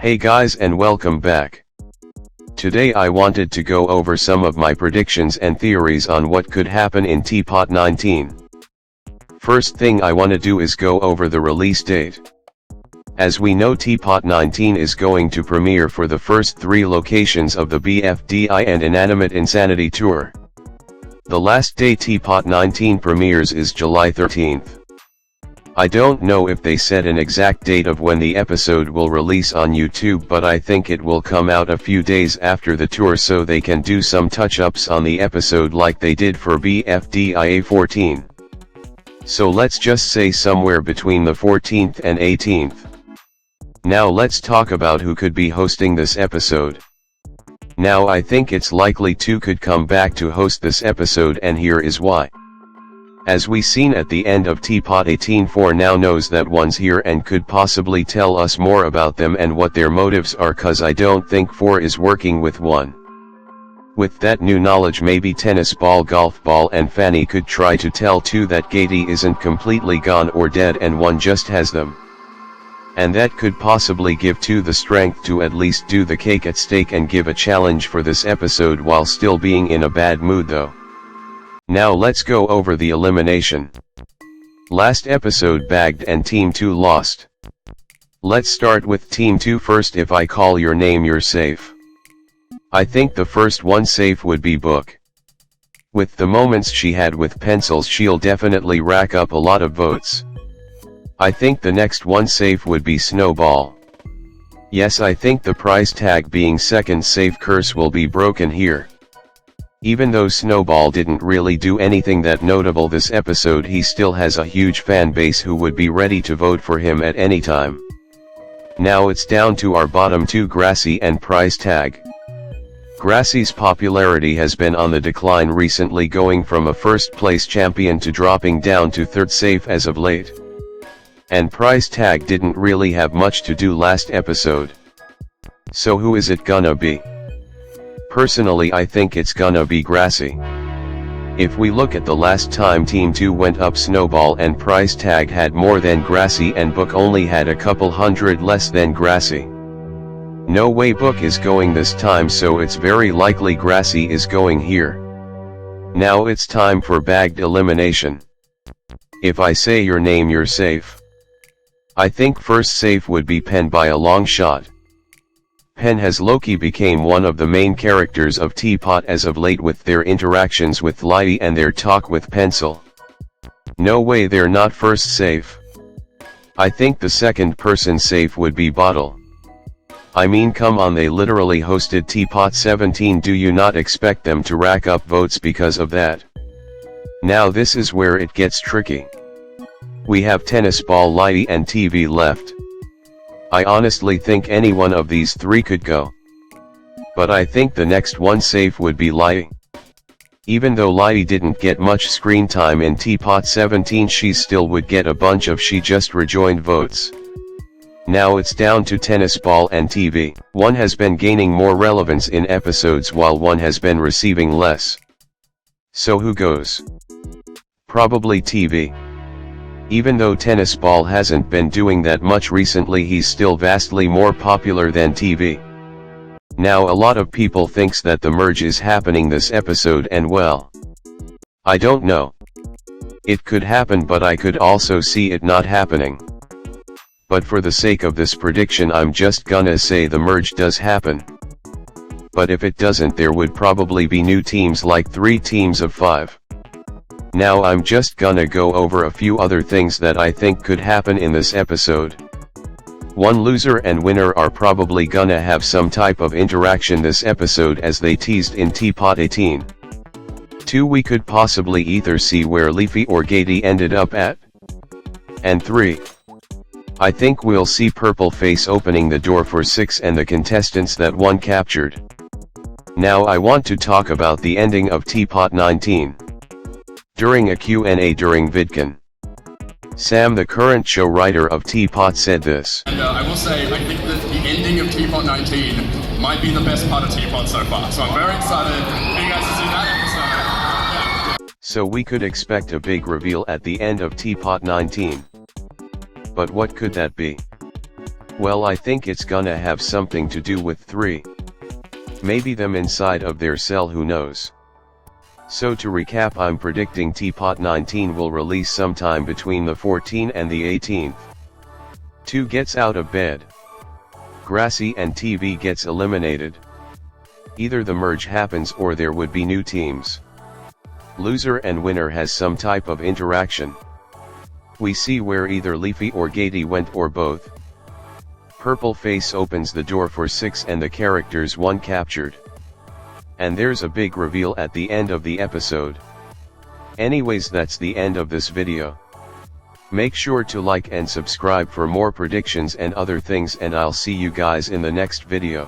Hey guys and welcome back. Today I wanted to go over some of my predictions and theories on what could happen in Tpot 19. First thing I want to do is go over the release date. As we know, Tpot 19 is going to premiere for the first 3 locations of the BFDI and Inanimate Insanity Tour. The last day Tpot 19 premieres is July 13th. I don't know if they set an exact date of when the episode will release on YouTube, but I think it will come out a few days after the tour so they can do some touch-ups on the episode like they did for BFDI 14. So let's just say somewhere between the 14th and 18th. Now let's talk about who could be hosting this episode. Now I think it's likely 2 could come back to host this episode, and here is why. As we seen at the end of Tpot 18, 4 now knows that 1's here and could possibly tell us more about them and what their motives are, cause I don't think 4 is working with 1. With that new knowledge, maybe Tennis Ball, Golf Ball and Fanny could try to tell 2 that Gaty isn't completely gone or dead and 1 just has them. And that could possibly give 2 the strength to at least do the cake at stake and give a challenge for this episode while still being in a bad mood though. Now let's go over the elimination. Last episode bagged and Team 2 lost. Let's start with Team 2 first. If I call your name, you're safe. I think the first one safe would be Book. With the moments she had with pencils, she'll definitely rack up a lot of votes. I think the next one safe would be Snowball. Yes, I think the price tag being second safe curse will be broken here. Even though Snowball didn't really do anything that notable this episode, he still has a huge fan base who would be ready to vote for him at any time. Now it's down to our bottom 2, Grassy and price tag. Grassy's popularity has been on the decline recently, going from a first place champion to dropping down to 3rd safe as of late. And price tag didn't really have much to do last episode. So who is it gonna be? Personally, I think it's gonna be Grassy. If we look at the last time Team 2 went up, Snowball and price tag had more than Grassy and Book only had a couple hundred less than Grassy. No way Book is going this time, so it's very likely Grassy is going here. Now it's time for bagged elimination. If I say your name, you're safe. I think first safe would be Pen by a long shot. Pen has low-key became one of the main characters of Tpot as of late with their interactions with Lighty and their talk with Pencil. No way they're not first safe. I think the second person safe would be Bottle. I mean, come on, they literally hosted Tpot 17, do you not expect them to rack up votes because of that? Now this is where it gets tricky. We have Tennis Ball, Lighty and TV left. I honestly think any one of these 3 could go. But I think the next one safe would be Lighty. Even though Lighty didn't get much screen time in Tpot 17, she still would get a bunch of she just rejoined votes. Now it's down to Tennis Ball and TV. 1 has been gaining more relevance in episodes while 1 has been receiving less. So who goes? Probably TV. Even though Tennis Ball hasn't been doing that much recently, he's still vastly more popular than TV. Now a lot of people thinks that the merge is happening this episode, and well, I don't know. It could happen, but I could also see it not happening. But for the sake of this prediction, I'm just gonna say the merge does happen. But if it doesn't, there would probably be new teams, like 3 teams of 5. Now I'm just gonna go over a few other things that I think could happen in this episode. 1, loser and winner are probably gonna have some type of interaction this episode as they teased in Tpot 18. 2, we could possibly either see where Leafy or Gaty ended up at. And 3, I think we'll see Purple Face opening the door for 6 and the contestants that 1 captured. Now I want to talk about the ending of Tpot 19. During a Q&A during VidCon, Sam, the current show writer of Tpot, said this. And I will say, I think that the ending of Tpot 19 might be the best part of Tpot so far. So I'm very excited for you guys to see that episode. Yeah. So we could expect a big reveal at the end of Tpot 19. But what could that be? Well, I think it's gonna have something to do with 3. Maybe them inside of their cell, who knows. So to recap, I'm predicting Tpot 19 will release sometime between the 14th and the 18th. 2 gets out of bed. Grassy and TV gets eliminated. Either the merge happens or there would be new teams. Loser and winner has some type of interaction. We see where either Leafy or Gatey went, or both. Purple face opens the door for 6 and the characters 1 captured. And there's a big reveal at the end of the episode. Anyways, that's the end of this video. Make sure to like and subscribe for more predictions and other things, and I'll see you guys in the next video.